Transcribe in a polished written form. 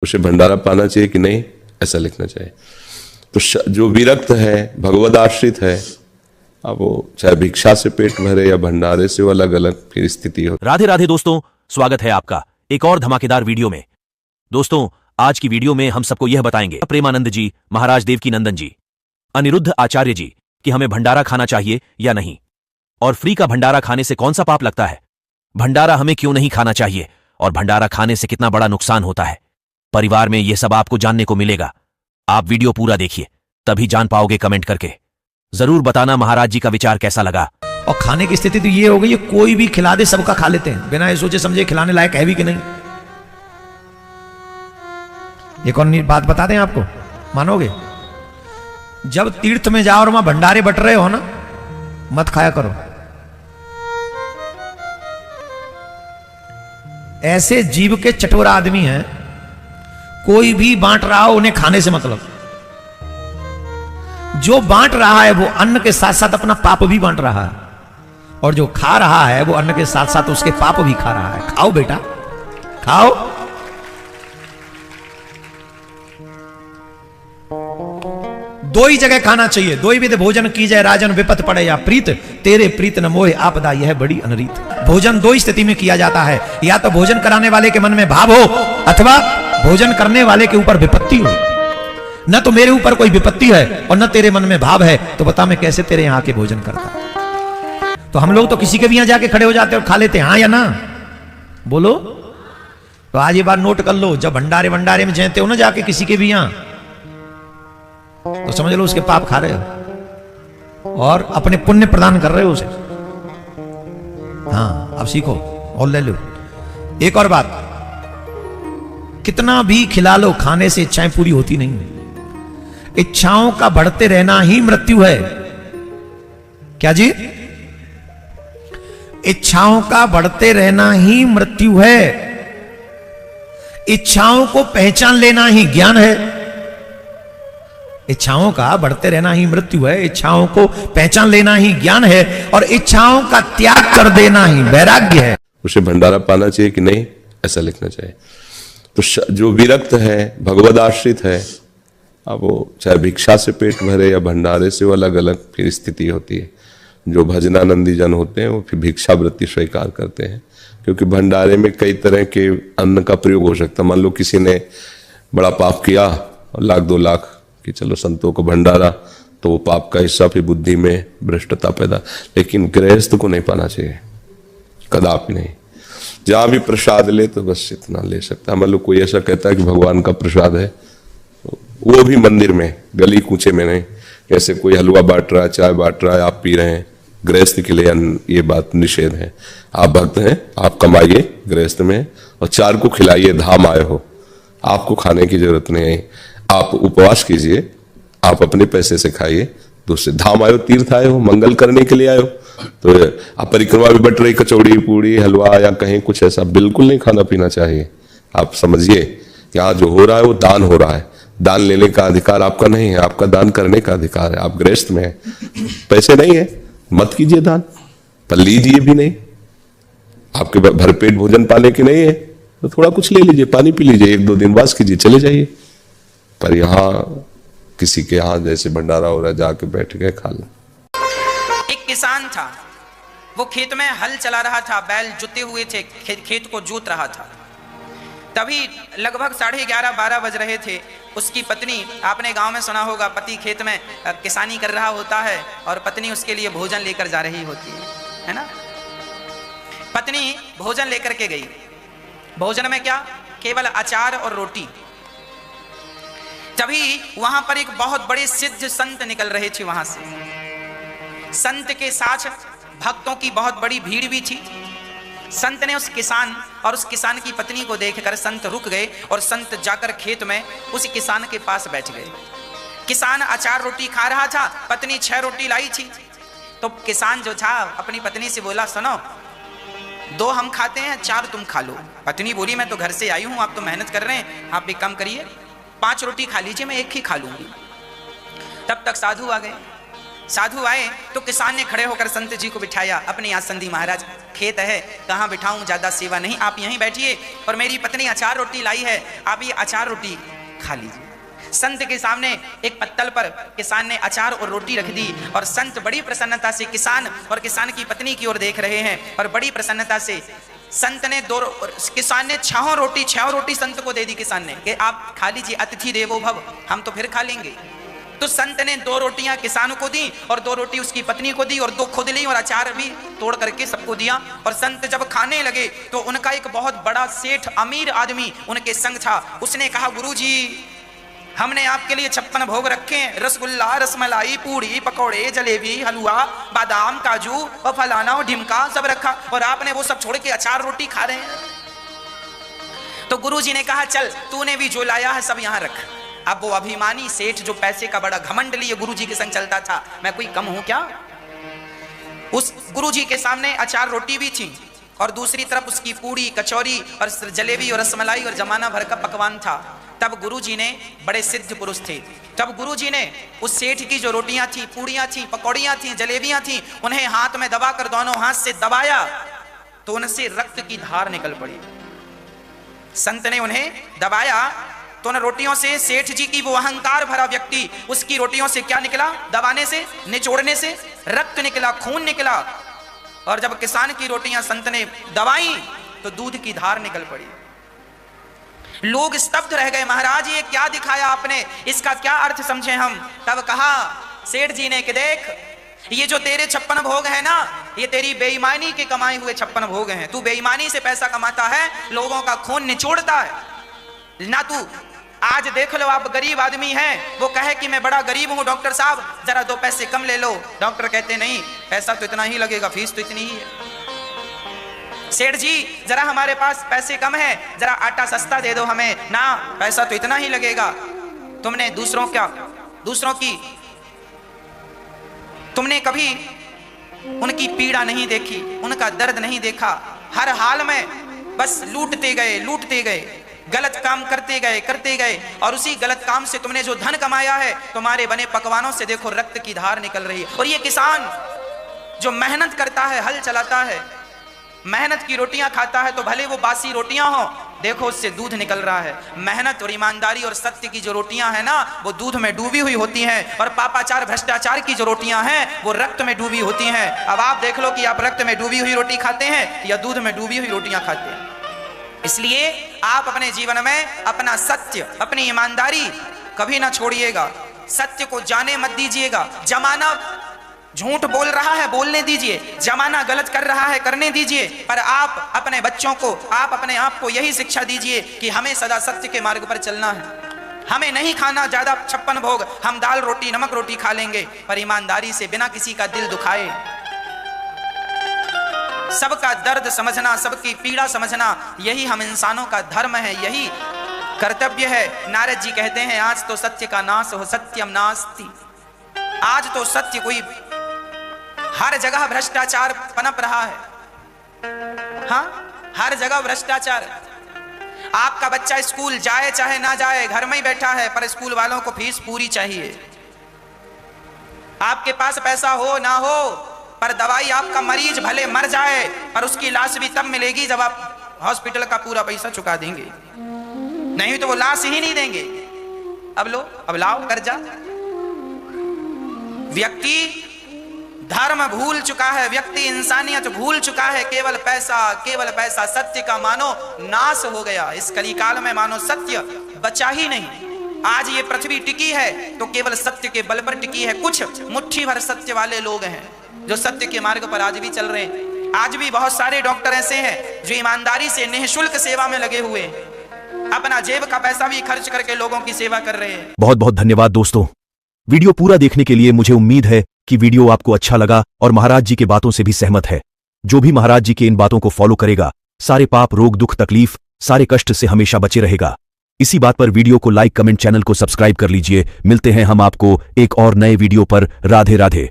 उसे भंडारा पाना चाहिए कि नहीं, ऐसा लिखना चाहिए। तो जो विरक्त है, भगवद आश्रित है, अब वो चाहे भिक्षा से पेट भरे या भंडारे से, वो अलग अलग फिर स्थिति हो। राधे राधे दोस्तों, स्वागत है आपका एक और धमाकेदार वीडियो में। दोस्तों, आज की वीडियो में हम सबको यह बताएंगे प्रेमानंद जी, महाराज देवकीनंदन जी, अनिरुद्ध आचार्य जी कि हमें भंडारा खाना चाहिए या नहीं, और फ्री का भंडारा खाने से कौन सा पाप लगता है, भंडारा हमें क्यों नहीं खाना चाहिए, और भंडारा खाने से कितना बड़ा नुकसान होता है परिवार में, यह सब आपको जानने को मिलेगा। आप वीडियो पूरा देखिए, तभी जान पाओगे। कमेंट करके जरूर बताना महाराज जी का विचार कैसा लगा। और खाने की स्थिति तो ये हो गई है, कोई भी खिला दे सबका खा लेते हैं, बिना ये सोचे समझे खिलाने लायक है भी कि नहीं। एक और बात बता दें आपको, मानोगे? जब तीर्थ में जाओ और वहां भंडारे बट रहे हो ना, मत खाया करो। ऐसे जीव के चटोरा आदमी हैं, कोई भी बांट रहा हो उन्हें खाने से मतलब। जो बांट रहा है वो अन्न के साथ साथ अपना पाप भी बांट रहा है, और जो खा रहा है वो अन्न के साथ साथ उसके पाप भी खा रहा है। खाओ बेटा, खाओ। दो ही जगह खाना चाहिए। दो ही विध भोजन की जाए, राजन विपत पड़े या प्रीत, तेरे प्रीत न मोहे आपदा यह बड़ी अनरीत। भोजन दो ही स्थिति में किया जाता है, या तो भोजन कराने वाले के मन में भाव हो, अथवा भोजन करने वाले के ऊपर विपत्ति हो। न तो मेरे ऊपर कोई विपत्ति है और न तेरे मन में भाव है, तो बता मैं कैसे तेरे यहां के भोजन करता। तो हम लोग तो किसी के भी यहां जाके खड़े हो जाते और खा लेते हैं, हाँ या ना? बोलो। तो आज ये बात नोट कर लो, जब भंडारे में जैते हो ना जाके किसी के भी यहां, तो समझ लो उसके पाप खा रहे हो और अपने पुण्य प्रदान कर रहे हो उसे। हाँ, अब सीखो और ले लो। एक और बात, कितना भी खिला लो, खाने से इच्छाएं पूरी होती नहीं। इच्छाओं का बढ़ते रहना ही मृत्यु है। क्या जी? इच्छाओं का बढ़ते रहना ही मृत्यु है। इच्छाओं को पहचान लेना ही ज्ञान है। इच्छाओं का बढ़ते रहना ही मृत्यु है, इच्छाओं को पहचान लेना ही ज्ञान है, और इच्छाओं का त्याग कर देना ही वैराग्य है। उसे भंडारा पाना चाहिए कि नहीं, ऐसा लिखना चाहिए। तो जो विरक्त है, भगवद आश्रित है, अब वो चाहे भिक्षा से पेट भरे या भंडारे से, वो अलग अलग फिर स्थिति होती है। जो भजनानंदी जन होते हैं वो फिर भिक्षा वृत्ति स्वीकार करते हैं, क्योंकि भंडारे में कई तरह के अन्न का प्रयोग हो सकता है। मान लो किसी ने बड़ा पाप किया और 1-2 लाख कि चलो संतों को भंडारा, तो वो पाप का हिस्सा फिर बुद्धि में भ्रष्टता पैदा। लेकिन गृहस्थ को नहीं पाना चाहिए, कदापि नहीं। जहां भी प्रसाद ले तो बस इतना ले सकता है। मान लो कोई ऐसा कहता है कि भगवान का प्रसाद है, वो भी मंदिर में, गली कूचे में नहीं। जैसे कोई हलवा बांट रहा है, चाय बांट रहा है, आप पी रहे हैं, गृहस्थ के लिए ये बात निषेध है। आप भक्त हैं, आप कमाइए गृहस्थ में और 4 को खिलाइए, धाम आए हो, आपको खाने की जरूरत नहीं है। आप उपवास कीजिए, आप अपने पैसे से खाइए, दूसरे धाम आयो, तीर्थ आए हो, मंगल करने के लिए आए हो। तो आप परिक्रमा भी बट रही, कचौड़ी पूड़ी हलवा या कहीं कुछ ऐसा बिल्कुल नहीं खाना पीना चाहिए। आप समझिए, यहाँ जो हो रहा है वो दान हो रहा है। दान लेने का अधिकार आपका नहीं है, आपका दान करने का अधिकार है। आप गृहस्थ में हैं, पैसे नहीं है, मत कीजिए दान, पर लीजिए भी नहीं। आपके भरपेट भोजन पाने की नहीं है तो थोड़ा कुछ ले लीजिए, पानी पी लीजिए, 1-2 दिन वास कीजिए, चले जाइए। पर यहाँ किसी के यहाँ जैसे भंडारा हो रहा है, जाके बैठ गए खा लो। एक किसान था, वो खेत में हल चला रहा था, बैल जुते हुए थे, खेत को जोत रहा था। तभी लगभग 11:30-12 बज रहे थे। उसकी पत्नी, आपने गांव में सुना होगा, पति खेत में किसानी कर रहा होता है और पत्नी उसके लिए भोजन लेकर जा रही होती है ना। पत्नी भोजन लेकर के गई। भोजन में क्या? केवल अचार और रोटी। तभी वहां पर एक बहुत बड़े सिद्ध संत निकल रहे थे वहां से। संत के साथ भक्तों की बहुत बड़ी भीड़ भी थी। संत ने उस किसान और उस किसान की पत्नी को देखकर संत रुक गए और संत जाकर खेत में उस किसान के पास बैठ गए। किसान अचार रोटी खा रहा था, पत्नी 6 रोटी लाई थी। तो किसान जो था अपनी पत्नी से बोला, सुनो, 2 हम खाते हैं, 4 तुम खा लो। पत्नी बोली, मैं तो घर से आई हूं, आप तो मेहनत कर रहे हैं, आप एक काम करिए, 5 रोटी खा लीजिए, मैं 1 ही खा लूंगी। तब तक साधु आ गए। साधु आए तो किसान ने खड़े होकर संत जी को बिठाया अपनी आसन दी। महाराज खेत है, कहाँ बिठाऊं, ज्यादा सेवा नहीं, आप यहीं बैठिए और मेरी पत्नी अचार रोटी लाई है, आप ये अचार रोटी खा लीजिए। संत के सामने एक पत्तल पर किसान ने अचार और रोटी रख दी और संत बड़ी प्रसन्नता से किसान और किसान की पत्नी की ओर देख रहे हैं और बड़ी प्रसन्नता से संत ने किसान ने 6 रोटी संत को दे दी। किसान ने कि आप खा लीजिए, अतिथि देवो भव, हम तो फिर खा लेंगे। तो संत ने 2 रोटियां किसान को दी और 2 रोटी उसकी पत्नी को दी और 2 खुद ली और अचार भी तोड़ करके सबको दिया। और संत जब खाने लगे तो उनका एक बहुत बड़ा सेठ अमीर आदमी उनके संग था। उसने कहा, गुरुजी हमने आपके लिए 56 भोग रखे हैं, रसगुल्ला, रसमलाई, पूड़ी, पकौड़े, जलेबी, हलवा, बादाम, काजू और फलाना और ढिमका सब रखा और आपने वो सब छोड़ के अचार रोटी खा रहे हैं। तो गुरुजी ने कहा, चल तूने भी जो लाया है सब यहां रख। अब वो अभिमानी सेठ जो पैसे का बड़ा घमंड लिए गुरुजी के संग चलता था, मैं कोई कम हूं क्या? उस गुरुजी के सामने अचार रोटी भी थी और दूसरी तरफ उसकी पूड़ी, कचौरी और जलेबी और रसमलाई और जमाना भर का पकवान था। तब गुरुजी ने, बड़े सिद्ध पुरुष थे, तब गुरुजी ने उस सेठ की जो रोटियां थी, पूड़ियां थी, पकौड़ियां थी, जलेबियां थी, उन्हें हाथ में दबाकर दोनों हाथ से दबाया तो उनसे रक्त की धार निकल पड़ी। संत ने उन्हें दबाया तो उन रोटियों से सेठ जी की वो अहंकार भरा व्यक्ति, उसकी रोटियों से क्या निकला? दबाने से, निचोड़ने से रक्त निकला, खून निकला। और जब किसान की रोटियां संत ने दबाई तो दूध की धार निकल पड़ी। लोग स्तब्ध रह गए, महाराज ये क्या दिखाया आपने, इसका क्या अर्थ समझे हम? तब कहा सेठ जी ने कि देख, ये जो तेरे 56 भोग है ना, ये तेरी बेईमानी के कमाए हुए 56 भोग हैं। तू बेईमानी से पैसा कमाता है, लोगों का खून निचोड़ता है ना। तू आज देख लो, आप गरीब आदमी हैं, वो कहे कि मैं बड़ा गरीब हूं, डॉक्टर साहब जरा 2 पैसे कम ले लो। डॉक्टर कहते नहीं, पैसा तो इतना ही लगेगा, फीस तो इतनी ही है। सेठ जी जरा हमारे पास पैसे कम है, जरा आटा सस्ता दे दो हमें ना, पैसा तो इतना ही लगेगा। तुमने तुमने कभी उनकी पीड़ा नहीं देखी, उनका दर्द नहीं देखा। हर हाल में बस लूटते गए, गलत काम करते गए और उसी गलत काम से तुमने जो धन कमाया है, तुम्हारे बने पकवानों से देखो रक्त की धार निकल रही है। और ये किसान जो मेहनत करता है, हल चलाता है, मेहनत की रोटियां खाता है, तो भले वो बासी रोटियां हो, देखो उससे दूध निकल रहा है। मेहनत और ईमानदारी और सत्य की जो रोटियां हैं ना, वो दूध में डूबी हुई होती हैं, और पापाचार भ्रष्टाचार की जो रोटियां हैं वो रक्त में डूबी होती हैं। अब आप देख लो कि आप रक्त में डूबी हुई रोटी खाते हैं या दूध में डूबी हुई रोटियां खाते हैं। इसलिए आप अपने जीवन में अपना सत्य, अपनी ईमानदारी कभी ना छोड़िएगा। सत्य को जाने मत दीजिएगा। जमाना झूठ बोल रहा है, बोलने दीजिए। जमाना गलत कर रहा है, करने दीजिए। पर आप अपने बच्चों को, आप अपने आप को यही शिक्षा दीजिए कि हमें सदा सत्य के मार्ग पर चलना है। हमें नहीं खाना ज्यादा 56 भोग, हम दाल रोटी, नमक रोटी खा लेंगे, पर ईमानदारी से, बिना किसी का दिल दुखाए, सबका दर्द समझना, सबकी पीड़ा समझना, यही हम इंसानों का धर्म है, यही कर्तव्य है। नारद जी कहते हैं, आज तो सत्य का नाश हो, सत्यम नास्ति। आज तो सत्य कोई, हर जगह भ्रष्टाचार पनप रहा है। हाँ, हर जगह भ्रष्टाचार। आपका बच्चा स्कूल जाए चाहे ना जाए, घर में ही बैठा है, पर स्कूल वालों को फीस पूरी चाहिए। आपके पास पैसा हो ना हो, पर दवाई, आपका मरीज भले मर जाए, पर उसकी लाश भी तब मिलेगी जब आप हॉस्पिटल का पूरा पैसा चुका देंगे, नहीं तो वो लाश ही नहीं देंगे। अब लो, अब लाओ कर्जा। व्यक्ति धर्म भूल चुका है, व्यक्ति इंसानियत भूल चुका है। केवल पैसा, सत्य का मानो नाश हो गया। इस कलिकाल में मानो सत्य बचा ही नहीं। आज ये पृथ्वी टिकी है तो केवल सत्य के बल पर टिकी है। कुछ मुट्ठी भर सत्य वाले लोग हैं जो सत्य के मार्ग पर आज भी चल रहे हैं। आज भी बहुत सारे डॉक्टर ऐसे हैं जो ईमानदारी से निःशुल्क सेवा में लगे हुए हैं, अपना जेब का पैसा भी खर्च करके लोगों की सेवा कर रहे हैं। बहुत बहुत धन्यवाद दोस्तों, वीडियो पूरा देखने के लिए। मुझे उम्मीद है कि वीडियो आपको अच्छा लगा और महाराज जी के बातों से भी सहमत है। जो भी महाराज जी के इन बातों को फॉलो करेगा, सारे पाप, रोग, दुख, तकलीफ, सारे कष्ट से हमेशा बचे रहेगा। इसी बात पर वीडियो को लाइक, कमेंट, चैनल को सब्सक्राइब कर लीजिए। मिलते हैं हम आपको एक और नए वीडियो पर। राधे राधे।